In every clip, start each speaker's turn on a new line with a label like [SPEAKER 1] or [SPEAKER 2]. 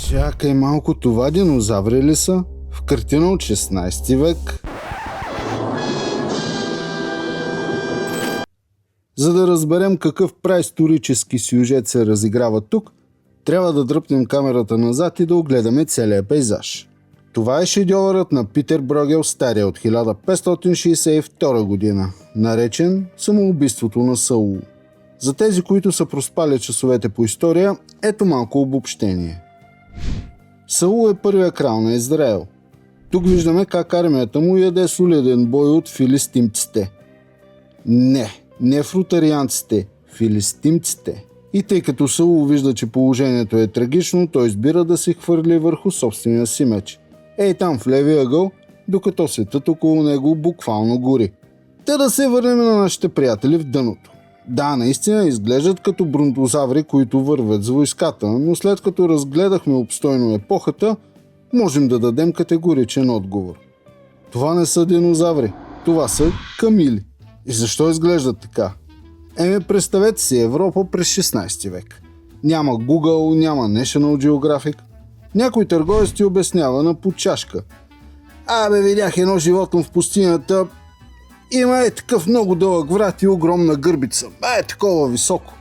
[SPEAKER 1] Чакай малко, това динозаври ли са? В картина от 16 век? За да разберем какъв праисторически сюжет се разиграва тук, трябва да дръпнем камерата назад и да огледаме целия пейзаж. Това е шедьовърът на Питер Брюгел Стария от 1562 година, наречен Самоубийството на Саул. За тези, които са проспали часовете по история, ето малко обобщение. Саул е първия крал на Израел. Тук виждаме как армията му яде солиден бой от филистимците. Не фрутарианците, филистимците. И тъй като Саул вижда, че положението е трагично, той избира да се хвърли върху собствения си меч. Ей там в левия ъгъл, докато светът около него буквално гори. Та да се върнем на нашите приятели в дъното. Да, наистина изглеждат като бронтозаври, които вървят с войската, но след като разгледахме обстойно епохата, можем да дадем категоричен отговор. Това не са динозаври, това са камили. И защо изглеждат така? Представете си Европа през 16 век. Няма Google, няма National Geographic. Някой търговец ти обяснява на по чашка. Видях едно животно в пустинята. Има такъв много дълъг врат и огромна гърбица. Такова високо.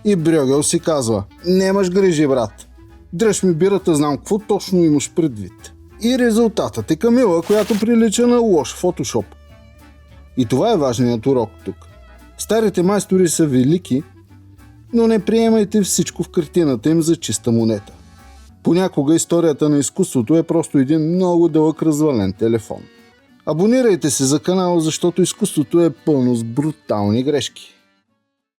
[SPEAKER 1] И Брюгел си казва: немаш грижи, брат. Дръж ми бирата, знам какво точно имаш предвид. И резултатът е камила, която прилича на лош фотошоп. И това е важният урок тук. Старите майстори са велики, но не приемайте всичко в картината им за чиста монета. Понякога историята на изкуството е просто един много дълъг развален телефон. Абонирайте се за канала, защото изкуството е пълно с брутални грешки.